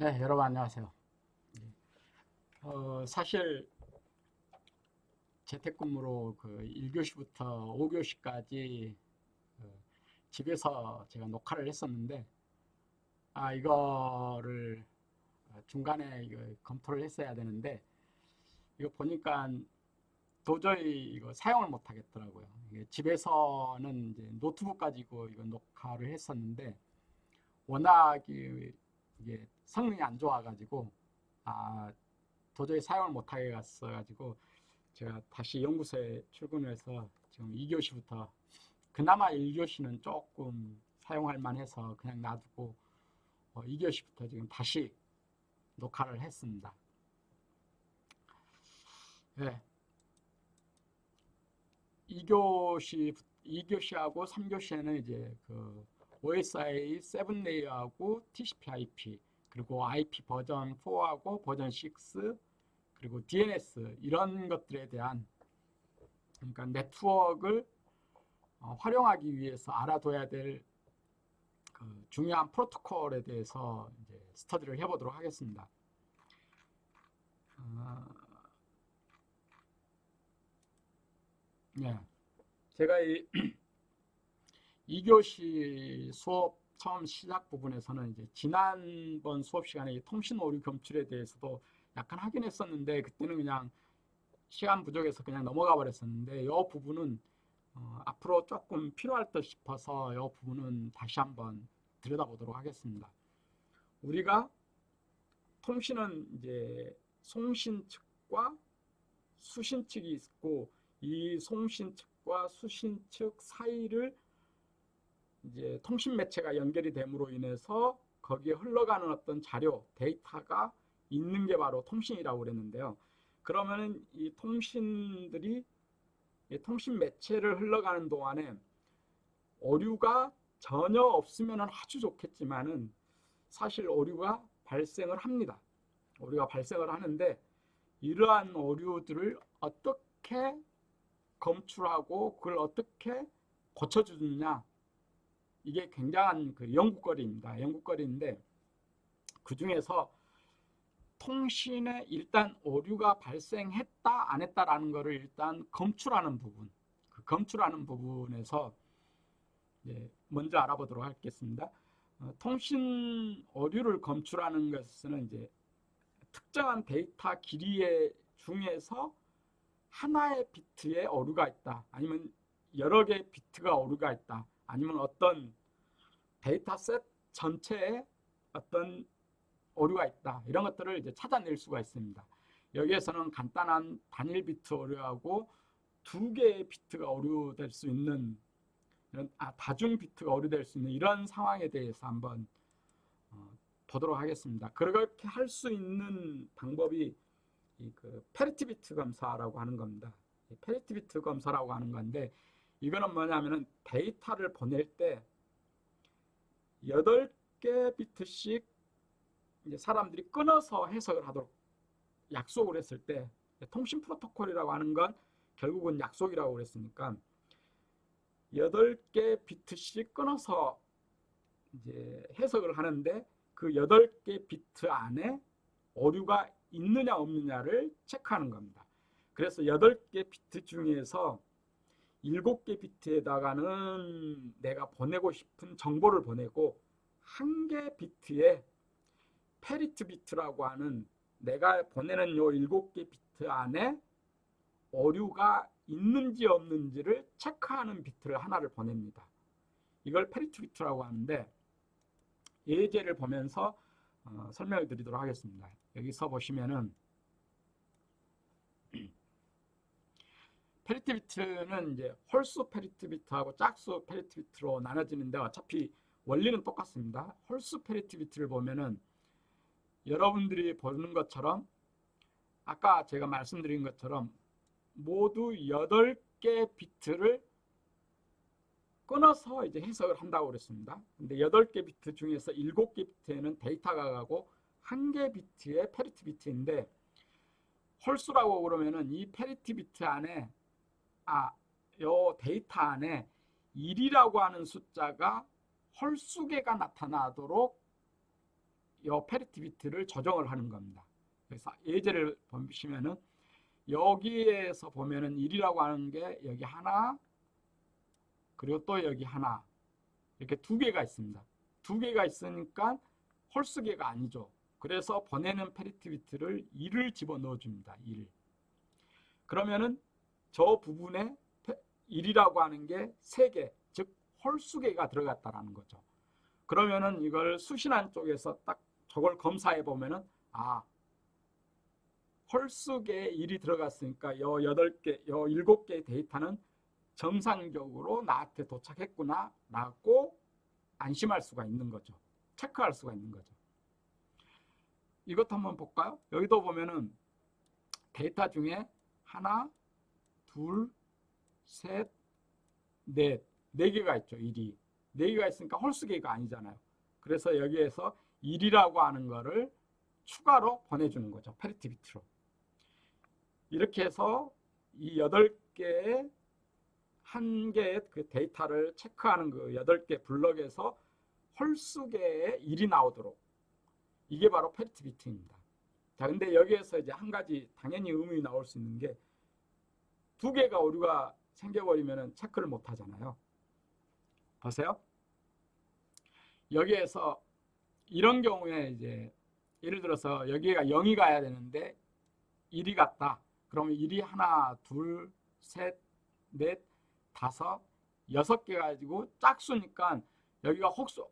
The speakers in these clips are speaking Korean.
네, 여러분 안녕하세요. 사실 재택근무로 그 1교시부터 5교시까지 집에서 제가 녹화를 했었는데, 이거를 중간에 이거 검토를 했어야 되는데, 이거 보니까 도저히 이거 사용을 못 하겠더라고요. 이게 집에서는 이제 노트북 가지고 이거 녹화를 했었는데, 워낙 이게 성능이 안 좋아가지고, 도저히 사용을 못 하게 갔어가지고, 제가 다시 연구소에 출근해서 지금 2교시부터 그나마 1교시는 조금 사용할 만해서 그냥 놔두고 2교시부터 지금 다시 녹화를 했습니다. 네. 2교시하고 3교시에는 이제 그 OSI 7레이어하고 TCP/IP 그리고 IP 버전 4하고 버전 6 그리고 DNS 이런 것들에 대한 그러니까 네트워크를 활용하기 위해서 알아둬야 될 그 중요한 프로토콜에 대해서 이제 스터디를 해보도록 하겠습니다. 어, 네. 제가 이 2교시 수업 처음 시작 부분에서는 이제 지난번 수업 시간에 통신 오류 검출에 대해서도 약간 하긴 했었는데 그때는 그냥 시간 부족해서 그냥 넘어가 버렸었는데 이 부분은 앞으로 조금 필요할 듯 싶어서 이 부분은 다시 한번 들여다보도록 하겠습니다. 우리가 통신은 이제 송신 측과 수신 측이 있고 이 송신 측과 수신 측 사이를 이제 통신 매체가 연결이 됨으로 인해서 거기에 흘러가는 어떤 자료, 데이터가 있는 게 바로 통신이라고 그랬는데요. 그러면은 이 통신들이 통신 매체를 흘러가는 동안에 오류가 전혀 없으면 아주 좋겠지만은 사실 오류가 발생을 합니다. 오류가 발생을 하는데 이러한 오류들을 어떻게 검출하고 그걸 어떻게 고쳐주느냐 이게 굉장한 그 연구거리입니다. 연구거리인데 그 중에서 통신에 일단 오류가 발생했다 안 했다라는 거를 일단 검출하는 부분 그 검출하는 부분에서 먼저 알아보도록 하겠습니다. 통신 오류를 검출하는 것은 이제 특정한 데이터 길이의 중에서 하나의 비트에 오류가 있다. 아니면 여러 개의 비트가 오류가 있다. 아니면 어떤 데이터셋 전체에 어떤 오류가 있다. 이런 것들을 이제 찾아낼 수가 있습니다. 여기에서는 간단한 단일 비트 오류하고 두 개의 비트가 오류될 수 있는 이런 다중 비트가 오류될 수 있는 이런 상황에 대해서 한번 보도록 하겠습니다. 그렇게 할 수 있는 방법이 그 페리티 비트 검사라고 하는 겁니다. 페리티 비트 검사라고 하는 건데 이거는 뭐냐면은 데이터를 보낼 때 8개 비트씩 이제 사람들이 끊어서 해석을 하도록 약속을 했을 때 통신 프로토콜이라고 하는 건 결국은 약속이라고 그랬으니까 8개 비트씩 끊어서 이제 해석을 하는데 그 8개 비트 안에 오류가 있느냐 없느냐를 체크하는 겁니다. 그래서 8개 비트 중에서 7개 비트에다가는 내가 보내고 싶은 정보를 보내고 한 개 비트에 페리트 비트라고 하는 내가 보내는 요 7개 비트 안에 오류가 있는지 없는지를 체크하는 비트를 하나를 보냅니다. 이걸 페리트 비트라고 하는데 예제를 보면서 설명을 드리도록 하겠습니다. 여기서 보시면은 페리트 비트는 이제 홀수 페리트 비트하고 짝수 페리트 비트로 나눠지는데 어차피 원리는 똑같습니다. 홀수 페리트 비트를 보면은 여러분들이 보는 것처럼 아까 제가 말씀드린 것처럼 모두 8개 비트를 끊어서 이제 해석을 한다고 그랬습니다. 근데 8개 비트 중에서 7개 비트에는 데이터가 가고 한 개 비트에 페리티 비트인데 홀수라고 그러면은 이 페리티 비트 안에 요 데이터 안에 1이라고 하는 숫자가 홀수 개가 나타나도록 이 페리티 비트를 조정을 하는 겁니다. 그래서 예제를 보시면은 여기에서 보면은 1이라고 하는 게 여기 하나, 그리고 또 여기 하나, 이렇게 두 개가 있습니다. 두 개가 있으니까 홀수계가 아니죠. 그래서 보내는 페리티 비트를 1을 집어넣어 줍니다. 1. 그러면은 저 부분에 1이라고 하는 게 3개, 즉 홀수계가 들어갔다라는 거죠. 그러면은 이걸 수신한 쪽에서 딱 저걸 검사해 보면은 홀수계에 1이 들어갔으니까 요 8개, 요 7개의 데이터는 정상적으로 나한테 도착했구나 라고 안심할 수가 있는 거죠. 체크할 수가 있는 거죠. 이것도 한번 볼까요? 여기도 보면은 데이터 중에 하나, 둘, 셋, 넷, 4개가 있죠. 1이. 4개가 있으니까 홀수계가 아니잖아요. 그래서 여기에서 1이라고 하는 거를 추가로 보내주는 거죠. 페리티 비트로. 이렇게 해서 이 8개의 한 개의 그 데이터를 체크하는 그 8개 블럭에서 홀수계의 1이 나오도록, 이게 바로 페리티 비트입니다. 자, 근데 여기에서 이제 한 가지 당연히 의문이 나올 수 있는 게 2개가 오류가 생겨버리면 체크를 못 하잖아요. 보세요. 여기에서 이런 경우에 이제 예를 들어서 여기가 0이 가야 되는데 1이 갔다. 그러면 1이 하나, 둘, 셋, 넷, 다섯, 6개 가지고 짝수니까 여기가 혹수,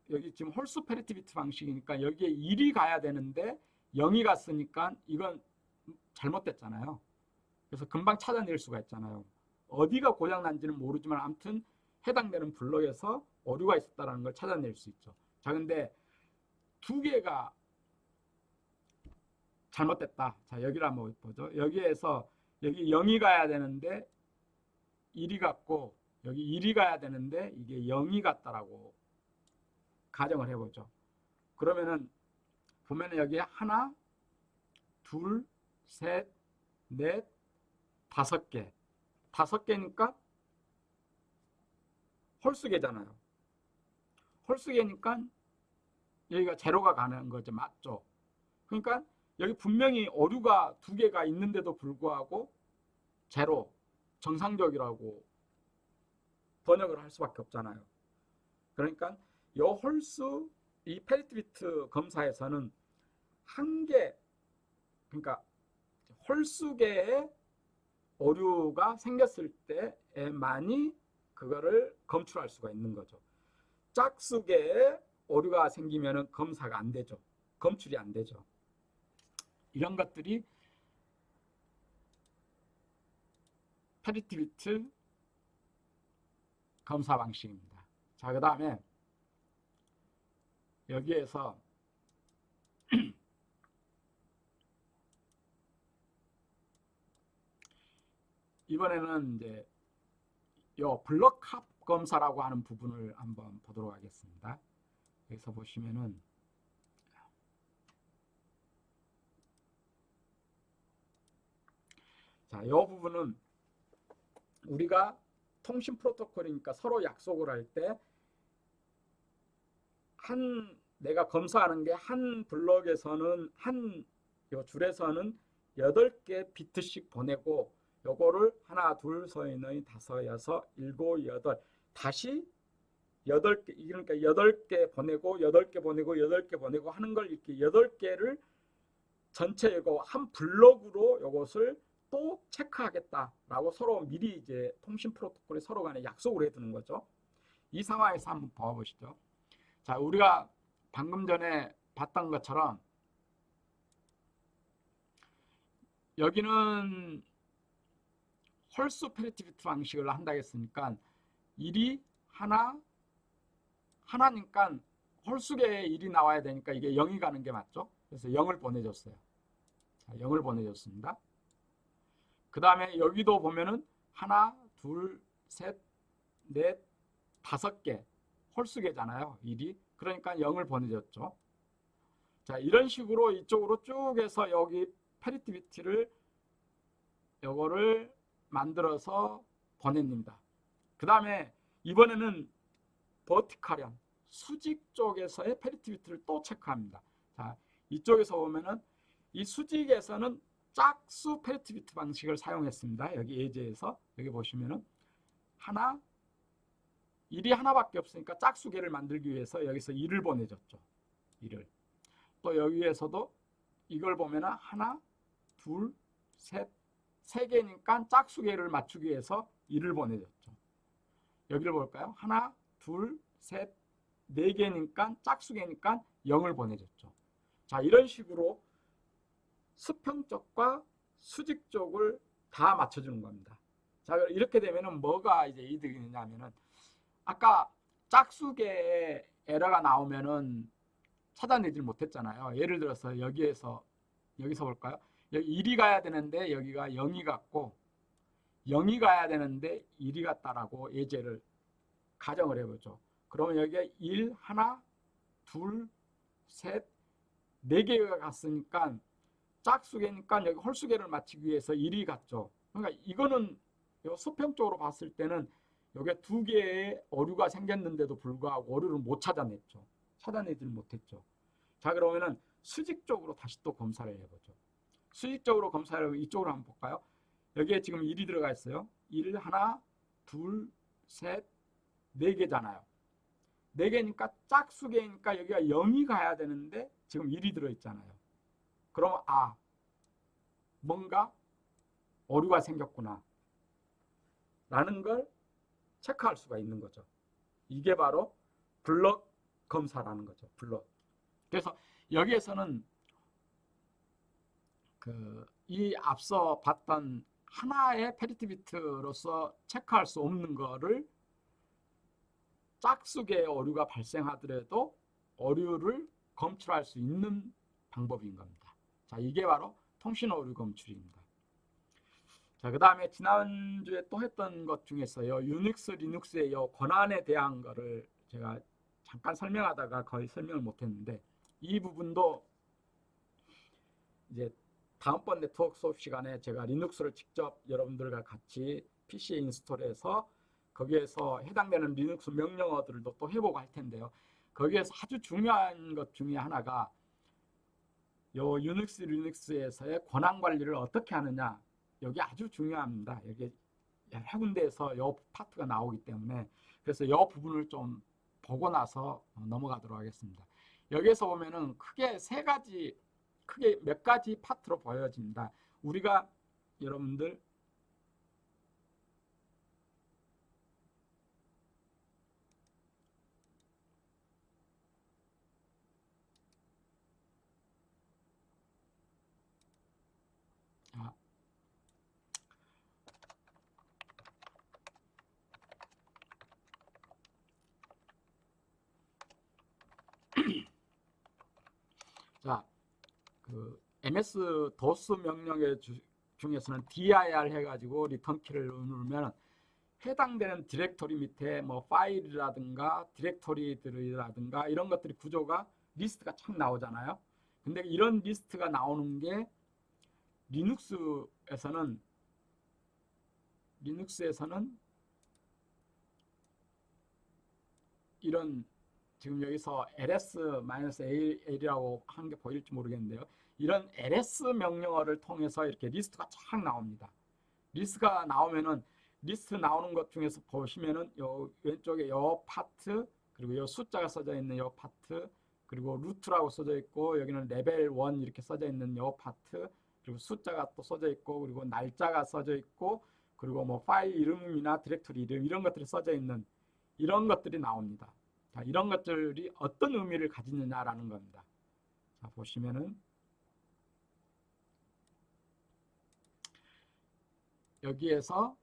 여기 지금 홀수 페리티 비트 방식이니까 여기에 1이 가야 되는데 0이 갔으니까 이건 잘못됐잖아요. 그래서 금방 찾아낼 수가 있잖아요. 어디가 고장난지는 모르지만 아무튼 해당되는 블럭에서 오류가 있었다는 걸 찾아낼 수 있죠. 자, 근데 2개가 잘못됐다. 자, 여기를 한번 보죠. 여기에서 여기 0이 가야 되는데 1이 갔고 여기 1이 가야 되는데 이게 0이 갔다라고 가정을 해보죠. 그러면은 보면은 여기 하나, 둘, 셋, 넷, 5개. 5개니까 홀수계잖아요. 홀수계니까 여기가 제로가 가는 거죠. 맞죠? 그러니까 여기 분명히 오류가 2개가 있는데도 불구하고 제로, 정상적이라고 번역을 할 수밖에 없잖아요. 그러니까 이 홀수, 이 페리티 비트 검사에서는 한 개, 그러니까 홀수계의 오류가 생겼을 때에만이 그거를 검출할 수가 있는 거죠. 짝수계의 오류가 생기면 검사가 안 되죠. 검출이 안 되죠. 이런 것들이 페리티 비트 검사 방식입니다. 자, 그 다음에 여기에서 이번에는 이제 요 블럭 합 검사라고 하는 부분을 한번 보도록 하겠습니다. 여기서 보시면은 자, 이 부분은 우리가 통신 프로토콜이니까 서로 약속을 할 때 내가 검사하는 게 한 블럭에서는 요 줄에서는 8개 비트씩 보내고 요거를 하나, 둘, 서인의 5, 6, 7, 8 다시 8개, 그러니까 8개 보내고 8개 보내고 8개 보내고 하는 걸 이렇게 8개를 전체 이거 한 블럭으로 이것을 또 체크하겠다라고 서로 미리 이제 통신 프로토콜에 서로 간에 약속을 해두는 거죠. 이 상황에서 한번 봐보시죠. 자, 우리가 방금 전에 봤던 것처럼 여기는 홀수 페리티 비트 방식을 한다 했으니까 1이 하나니까 홀수계에 1이 나와야 되니까 이게 0이 가는 게 맞죠? 그래서 0을 보내줬어요. 자, 0을 보내줬습니다. 그 다음에 여기도 보면은 하나, 둘, 셋, 넷, 5개 홀수계잖아요. 1이. 그러니까 0을 보내줬죠. 자, 이런 식으로 이쪽으로 쭉 해서 여기 페리티 비트를 요거를 만들어서 보냅니다. 그 다음에 이번에는 버티컬형 수직 쪽에서의 페리티 비트를 또 체크합니다. 자, 이쪽에서 보면은 이 수직에서는 짝수 페리티비트 방식을 사용했습니다. 여기 예제에서 여기 보시면은 하나 1이 하나밖에 없으니까 짝수계를 만들기 위해서 여기서 1을 보내줬죠. 1을. 또 여기에서도 이걸 보면은 하나, 둘, 셋, 세 개니까 짝수계를 맞추기 위해서 1을 보내줬죠. 여기를 볼까요? 하나, 둘, 셋, 네 개니까 짝수계니까 0을 보내줬죠. 자, 이런 식으로 수평적과 수직적을 다 맞춰주는 겁니다. 자, 이렇게 되면은 뭐가 이제 이득이 있냐면은 아까 짝수계에 에러가 나오면은 찾아내질 못했잖아요. 예를 들어서 여기서 볼까요? 여기 1이 가야 되는데 여기가 0이 갔고 0이 가야 되는데 1이 갔다라고 예제를 가정을 해보죠. 그러면 여기에 1, 하나, 둘, 셋, 네 개가 갔으니까 짝수계니까 여기 홀수계를 맞추기 위해서 1이 갔죠. 그러니까 이거는 수평적으로 봤을 때는 여기에 두 개의 어류가 생겼는데도 불구하고 어류를 못 찾아냈죠. 찾아내질 못했죠. 자, 그러면은 수직적으로 다시 또 검사를 해보죠. 수직적으로 검사를 이쪽으로 한번 볼까요? 여기에 지금 1이 들어가 있어요. 1, 하나, 둘, 셋, 네 개잖아요. 네 개니까 짝수계니까 여기가 0이 가야 되는데 지금 1이 들어있잖아요. 그러면 뭔가 어류가 생겼구나 라는 걸 체크할 수가 있는 거죠. 이게 바로 블럭 검사라는 거죠. 블럭. 그래서 여기에서는 이 앞서 봤던 하나의 페리티비트로서 체크할 수 없는 거를 짝수계의 어류가 발생하더라도 어류를 검출할 수 있는 방법인 겁니다. 자, 이게 바로 통신 어류 검출입니다. 자, 그 다음에 지난주에 또 했던 것 중에서요, 유닉스, 리눅스의 권한에 대한 거를 제가 잠깐 설명하다가 거의 설명을 못했는데 이 부분도 이제 다음번 네트워크 수업 시간에 제가 리눅스를 직접 여러분들과 같이 PC에 인스톨해서 거기에서 해당되는 리눅스 명령어들도 또 해보고 할 텐데요. 거기에서 아주 중요한 것 중에 하나가 요 유닉스, 리눅스에서의 권한 관리를 어떻게 하느냐, 여기 아주 중요합니다. 여기 여러 군데에서 요 파트가 나오기 때문에 그래서 요 부분을 좀 보고 나서 넘어가도록 하겠습니다. 여기에서 보면은 크게 몇 가지 파트로 보여집니다. 우리가 여러분들 자, MS 도스 명령의 중에서는 dir 해가지고 리턴키를 누르면 해당되는 디렉토리 밑에 뭐 파일이라든가 디렉토리들이라든가 이런 것들이 구조가 리스트가 쫙 나오잖아요. 근데 이런 리스트가 나오는 게 리눅스에서는 이런 지금 여기서 ls-al이라고 한 게 보일지 모르겠는데요. 이런 ls 명령어를 통해서 이렇게 리스트가 쫙 나옵니다. 리스트가 나오면은 리스트 나오는 것 중에서 보시면은 요 왼쪽에 요 파트, 그리고 요 숫자가 써져 있는 요 파트, 그리고 루트라고 써져 있고 여기는 레벨 1 이렇게 써져 있는 요 파트, 그리고 숫자가 또 써져 있고, 그리고 날짜가 써져 있고, 그리고 뭐 파일 이름이나 디렉토리 이름 이런 것들이 써져 있는 이런 것들이 나옵니다. 자, 이런 것들이 어떤 의미를 가지느냐라는 겁니다. 자, 보시면은 여기에서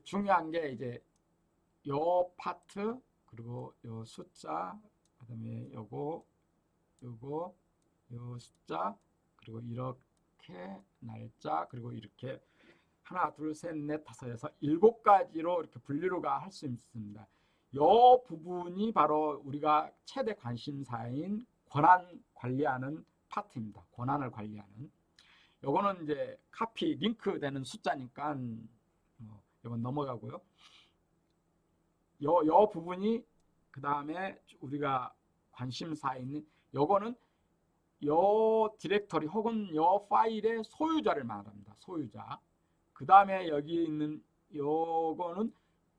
중요한 게 이제 요 파트, 그리고 요 숫자, 그다음에 요거 요 숫자, 그리고 이렇게 날짜, 그리고 이렇게 하나, 둘, 셋, 넷, 다섯, 여섯, 7가지로 이렇게 분류가 할 수 있습니다. 요 부분이 바로 우리가 최대 관심사인 권한 관리하는 파트입니다. 권한을 관리하는. 요거는 이제 카피, 링크 되는 숫자니까 이건 넘어가고요. 요 부분이 그 다음에 우리가 관심사에 있는 요거는 요 디렉터리 혹은 요 파일의 소유자를 말합니다. 소유자. 그 다음에 여기 있는 요거는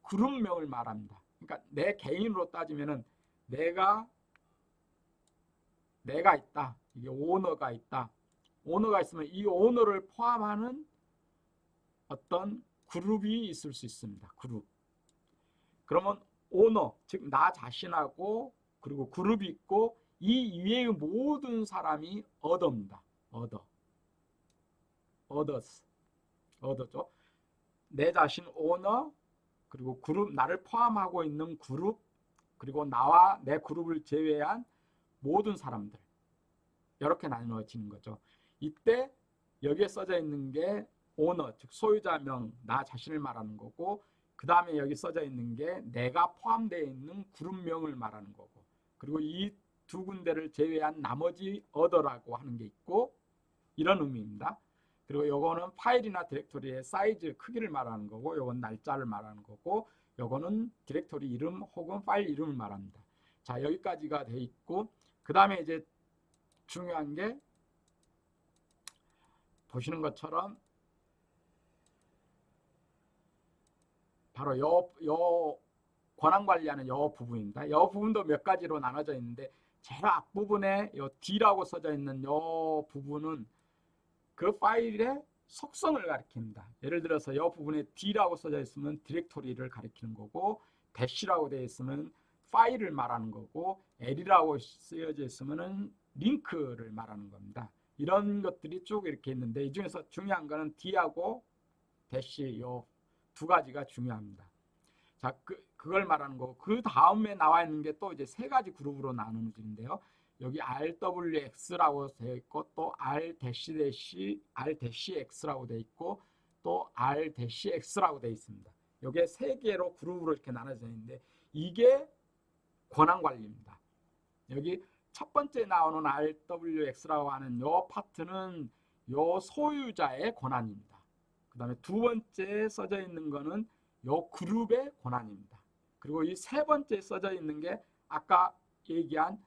그룹명을 말합니다. 그러니까 내 개인으로 따지면은 내가 있다. 이게 오너가 있다. 오너가 있으면 이 오너를 포함하는 어떤 그룹이 있을 수 있습니다. 그룹. 그러면 오너, 즉 나 자신하고 그리고 그룹이 있고 이 이외의 모든 사람이 어더입니다. 어더죠. 내 자신 오너, 그리고 그룹, 나를 포함하고 있는 그룹, 그리고 나와 내 그룹을 제외한 모든 사람들. 이렇게 나누어지는 거죠. 이때 여기에 써져 있는 게 오너, 즉 소유자명, 나 자신을 말하는 거고, 그 다음에 여기 써져 있는 게 내가 포함되어 있는 그룹명을 말하는 거고, 그리고 이 두 군데를 제외한 나머지 어더라고 하는 게 있고, 이런 의미입니다. 그리고 요거는 파일이나 디렉토리의 사이즈, 크기를 말하는 거고, 요건 날짜를 말하는 거고, 요거는 디렉토리 이름 혹은 파일 이름을 말합니다. 자, 여기까지가 돼 있고, 그 다음에 이제 중요한 게 보시는 것처럼 바로 요 권한 관리하는 요 부분입니다. 요 부분도 몇 가지로 나눠져 있는데 제일 앞부분에 요 D라고 써져 있는 요 부분은 그 파일의 속성을 가리킵니다. 예를 들어서 요 부분에 D라고 써져 있으면 디렉토리를 가리키는 거고, 대시라고 되어 있으면 파일을 말하는 거고, L이라고 쓰여져 있으면 링크를 말하는 겁니다. 이런 것들이 쭉 이렇게 있는데 이 중에서 중요한 거는 D하고 대시 요 두 가지가 중요합니다. 자, 그걸 말하는 거고, 그 다음에 나와 있는 게 또 이제 세 가지 그룹으로 나누어지는데요. 여기 RWX라고 되어 있고, 또 R-X라고 되어 있고, 또 R-X라고 되어 있습니다. 이게 세 개로 그룹으로 이렇게 나눠져 있는데, 이게 권한 관리입니다. 여기 첫 번째 나오는 RWX라고 하는 요 파트는 요 소유자의 권한입니다. 그 다음에 두 번째 써져 있는 거는 요 그룹의 권한입니다. 그리고 이 세 번째 써져 있는 게 아까 얘기한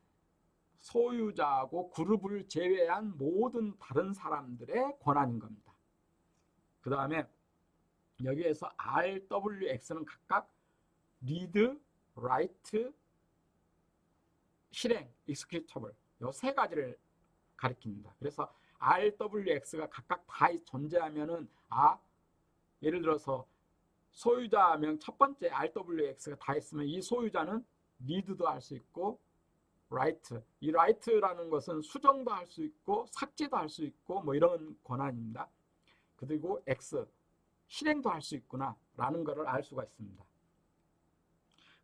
소유자하고 그룹을 제외한 모든 다른 사람들의 권한인 겁니다. 그 다음에 여기에서 RWX는 각각 read, write, 실행, executable 요 세 가지를 가리킵니다. 그래서 RWX가 각각 다 존재하면은 예를 들어서 소유자명 첫 번째 RWX가 다 있으면 이 소유자는 read도 할 수 있고 write, 이 write라는 것은 수정도 할 수 있고 삭제도 할 수 있고 뭐 이런 권한입니다. 그리고 X, 실행도 할 수 있구나 라는 것을 알 수가 있습니다.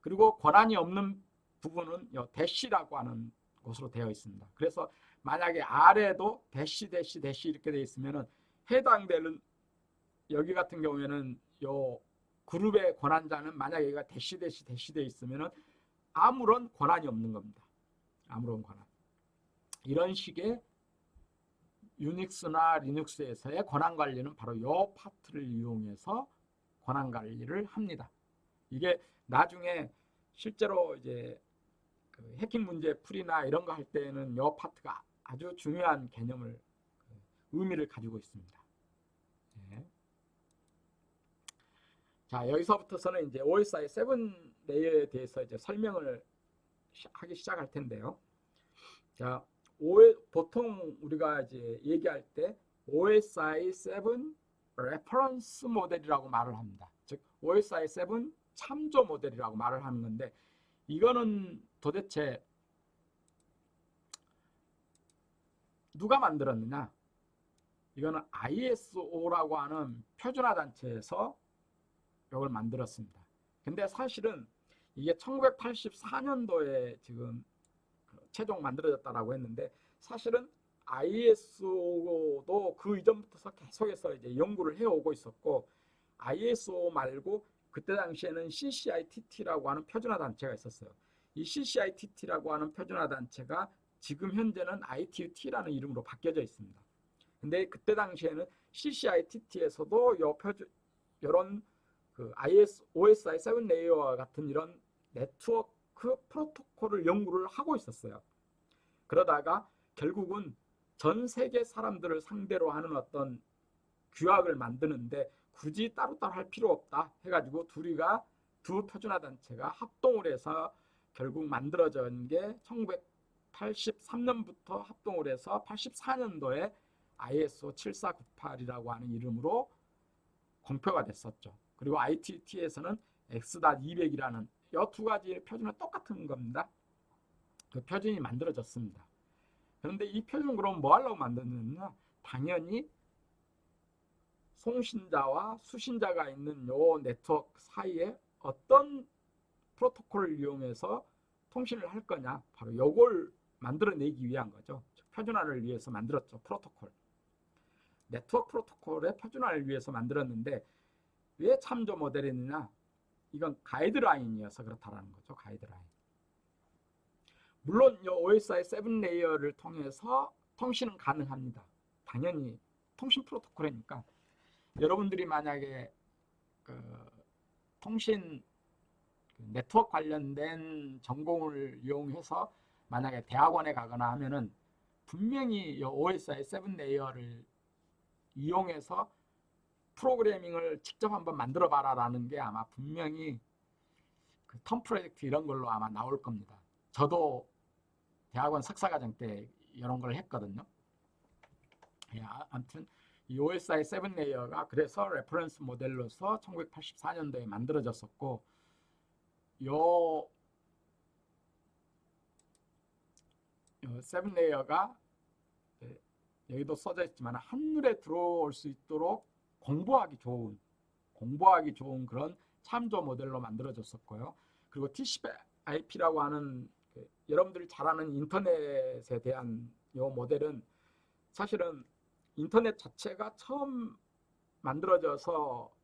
그리고 권한이 없는 부분은 대시라고 하는 곳으로 되어 있습니다. 그래서 만약에 R에도 대시 이렇게 되어 있으면 해당되는 여기 같은 경우에는 요 그룹의 권한자는 만약에 여기가 대시 되어 있으면 아무런 권한이 없는 겁니다. 아무런 권한. 이런 식의 유닉스나 리눅스에서의 권한 관리는 바로 이 파트를 이용해서 권한 관리를 합니다. 이게 나중에 실제로 이제 그 해킹 문제 풀이나 이런 거 할 때는 이 파트가 아주 중요한 개념을 의미를 가지고 있습니다. 네. 자, 여기서부터서는 이제 OSI 7 레이어에 대해서 이제 설명을 하기 시작할 텐데요. 자, 보통 우리가 이제 얘기할 때 OSI 7 레퍼런스 모델이라고 말을 합니다. 즉 OSI 7 참조 모델이라고 말을 하는 건데, 이거는 도대체 누가 만들었느냐? 이거는 ISO라고 하는 표준화 단체에서 이걸 만들었습니다. 근데 사실은 이게 1984년도에 지금 최종 만들어졌다라고 했는데, 사실은 ISO도 그 이전부터 계속해서 이제 연구를 해오고 있었고, ISO 말고 그때 당시에는 CCITT라고 하는 표준화 단체가 있었어요. 이 CCITT라고 하는 표준화 단체가 지금 현재는 ITUT라는 이름으로 바뀌어져 있습니다. 근데 그때 당시에는 CCITT에서도 이런 그 OSI 7 레이어와 같은 이런 네트워크 네트워크 프로토콜을 연구를 하고 있었어요. 그러다가 결국은 전 세계 사람들을 상대로 하는 어떤 규약을 만드는데 굳이 따로따로 할 필요 없다 해가지고 두 표준화 단체가 합동을 해서 결국 만들어진 게 1983년부터 합동을 해서 84년도에 ISO 7498이라고 하는 이름으로 공표가 됐었죠. 그리고 ITT에서는 X.200이라는 이 두 가지 표준은 똑같은 겁니다. 그 표준이 만들어졌습니다. 그런데 이 표준 그럼 뭐 하려고 만들었느냐? 당연히 송신자와 수신자가 있는 요 네트워크 사이에 어떤 프로토콜을 이용해서 통신을 할 거냐, 바로 요걸 만들어내기 위한 거죠. 표준화를 위해서 만들었죠. 프로토콜. 네트워크 프로토콜의 표준화를 위해서 만들었는데 왜 참조 모델이냐? 이건 가이드라인이어서 그렇다라는 거죠. 가이드라인. 물론 이 OSI 7레이어를 통해서 통신은 가능합니다. 당연히 통신 프로토콜이니까 여러분들이 만약에 통신 네트워크 관련된 전공을 이용해서 만약에 대학원에 가거나 하면은 분명히 이 OSI 7레이어를 이용해서 프로그래밍을 직접 한번 만들어 봐라라는 게 아마 분명히 그 텀 프로젝트 이런 걸로 아마 나올 겁니다. 저도 대학원 석사과정 때 이런 걸 했거든요. 예, 아무튼 이 OSI 7레이어가 그래서 레퍼런스 모델로서 1984년도에 만들어졌었고, 요 7레이어가 여기도 써져 있지만 한눈에 들어올 수 있도록 공부하기 좋은 그런 참조 모델로 만들어졌었고요. 그리고 TCP/IP라고 하는 여러분들이 잘 아는 인터넷에 대한 이 모델은 사실은 인터넷 자체가 처음 만들어져서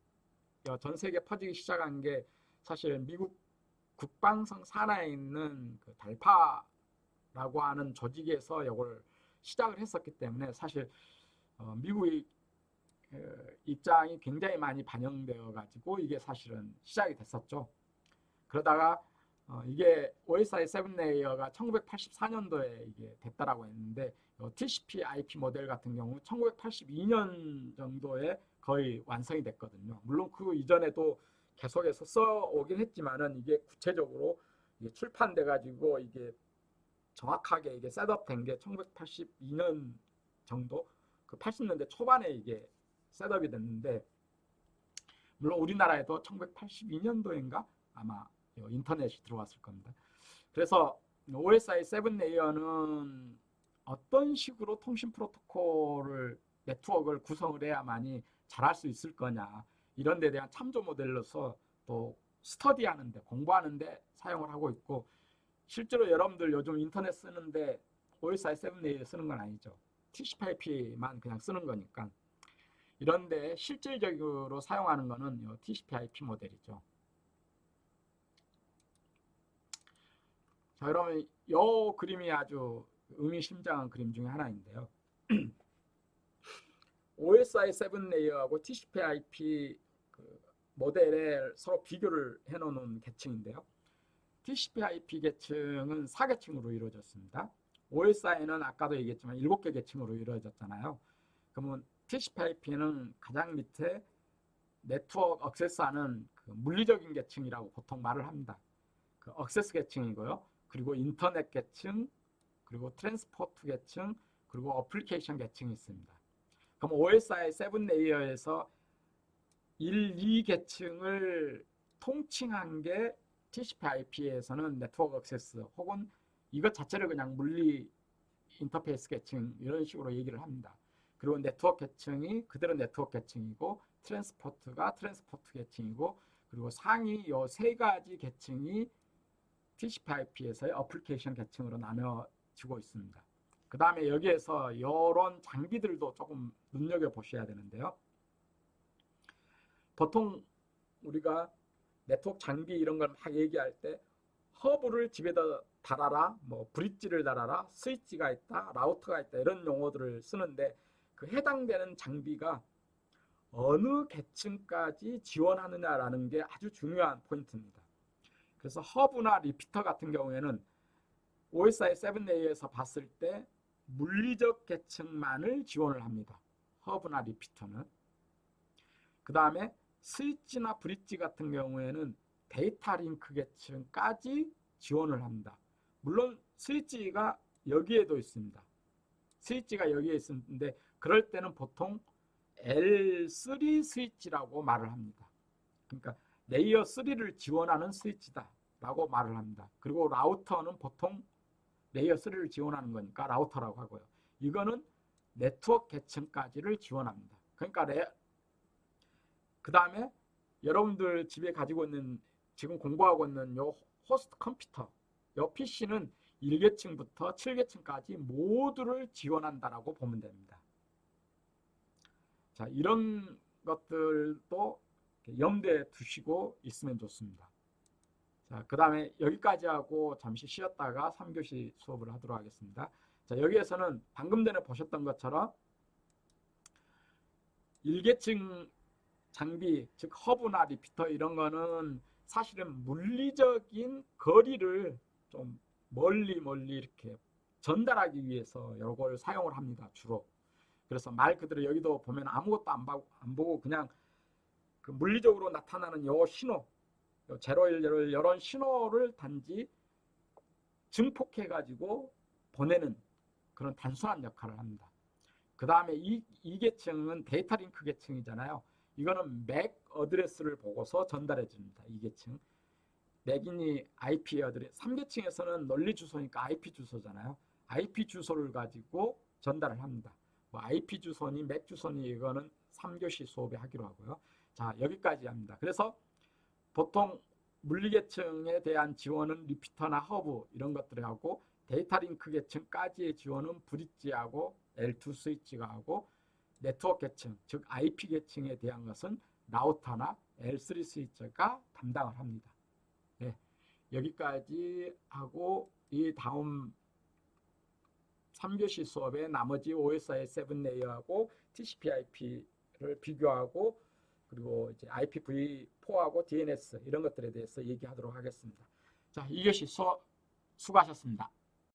전 세계에 퍼지기 시작한 게 사실 미국 국방성 산하에 있는 그 달파라고 하는 조직에서 이걸 시작을 했었기 때문에 사실 미국의 입장이 굉장히 많이 반영되어 가지고 이게 사실은 시작이 됐었죠. 그러다가 이게 OSI 7레이어가 1984년도에 이게 됐다라고 했는데 TCP/IP 모델 같은 경우 1982년 정도에 거의 완성이 됐거든요. 물론 그 이전에도 계속해서 써오긴 했지만은 이게 구체적으로 이게 출판돼 가지고 이게 정확하게 이게 셋업된 게 1982년 정도, 그 80년대 초반에 이게 셋업이 됐는데, 물론 우리나라에도 1982년도인가 아마 인터넷이 들어왔을 겁니다. 그래서 OSI 7레이어는 어떤 식으로 통신 프로토콜을 네트워크를 구성을 해야만이 잘할 수 있을 거냐, 이런 데 대한 참조 모델로서 또 스터디하는데, 공부하는데 사용을 하고 있고, 실제로 여러분들 요즘 인터넷 쓰는데 OSI 7레이어 쓰는 건 아니죠. TCP/IP만 그냥 쓰는 거니까. 이런데 실질적으로 사용하는 거는 TCP/IP 모델이죠. 자, 그러면 이 그림이 아주 의미심장한 그림 중에 하나인데요. OSI 7레이어하고 TCP/IP 그 모델에 서로 비교를 해놓은 계층인데요. TCP/IP 계층은 4계층으로 이루어졌습니다. OSI는 아까도 얘기했지만 7개 계층으로 이루어졌잖아요. 그러면 TCP/IP는 가장 밑에 네트워크 액세스하는 그 물리적인 계층이라고 보통 말을 합니다. 그 액세스 계층이고요. 그리고 인터넷 계층, 그리고 트랜스포트 계층, 그리고 어플리케이션 계층이 있습니다. 그럼 OSI 7레이어에서 1, 2계층을 통칭한 게 TCP/IP에서는 네트워크 액세스 혹은 이것 자체를 그냥 물리 인터페이스 계층 이런 식으로 얘기를 합니다. 그리고 네트워크 계층이 그대로 네트워크 계층이고, 트랜스포트가 트랜스포트 계층이고, 그리고 상위 이 세 가지 계층이 TCP/IP에서의 어플리케이션 계층으로 나눠지고 있습니다. 그 다음에 여기에서 이런 장비들도 조금 눈여겨보셔야 되는데요. 보통 우리가 네트워크 장비 이런 걸 막 얘기할 때 허브를 집에다 달아라, 뭐 브릿지를 달아라, 스위치가 있다, 라우터가 있다, 이런 용어들을 쓰는데 그 해당되는 장비가 어느 계층까지 지원하느냐라는 게 아주 중요한 포인트입니다. 그래서 허브나 리피터 같은 경우에는 OSI 7A에서 봤을 때 물리적 계층만을 지원을 합니다. 허브나 리피터는. 그 다음에 스위치나 브릿지 같은 경우에는 데이터 링크 계층까지 지원을 합니다. 물론 스위치가 여기에도 있습니다. 스위치가 여기에 있는데 그럴 때는 보통 L3 스위치라고 말을 합니다. 그러니까 레이어 3를 지원하는 스위치다 라고 말을 합니다. 그리고 라우터는 보통 레이어 3를 지원하는 거니까 라우터라고 하고요. 이거는 네트워크 계층까지를 지원합니다. 그러니까 그 다음에 여러분들 집에 가지고 있는 지금 공부하고 있는 요 호스트 컴퓨터, 요 PC는 1계층부터 7계층까지 모두를 지원한다라고 보면 됩니다. 자, 이런 것들도 염두에 두시고 있으면 좋습니다. 자, 그 다음에 여기까지 하고 잠시 쉬었다가 3교시 수업을 하도록 하겠습니다. 자, 여기에서는 방금 전에 보셨던 것처럼 1계층 장비, 즉 허브나 리피터 이런 거는 사실은 물리적인 거리를 좀 멀리 이렇게 전달하기 위해서 이걸 사용을 합니다. 주로. 그래서 말 그대로 여기도 보면 아무것도 안 보고 그냥 그 물리적으로 나타나는 요 신호, 요 0, 1, 이런 신호를 단지 증폭해 가지고 보내는 그런 단순한 역할을 합니다. 그 다음에 이 계층은 데이터 링크 계층이잖아요. 이거는 맥 어드레스를 보고서 전달해 줍니다. 2계층. 맥이니 IP 어드레스. 3계층에서는 널리 주소니까 IP 주소잖아요. IP 주소를 가지고 전달을 합니다. 뭐 IP 주소니 맥 주소니 이거는 3교시 수업에 하기로 하고요. 자, 여기까지 합니다. 그래서 보통 물리계층에 대한 지원은 리피터나 허브 이런 것들을 하고 데이터 링크 계층까지의 지원은 브릿지하고 L2 스위치가 하고 네트워크 계층, 즉 IP 계층에 대한 것은 라우터나 L3 스위치가 담당을 합니다. 네, 여기까지 하고 이 다음 3교시 수업에 나머지 OSI 7레이어하고 TCP/IP를 비교하고 그리고 이제 IPv4하고 DNS 이런 것들에 대해서 얘기하도록 하겠습니다. 자, 2교시 수업하셨습니다.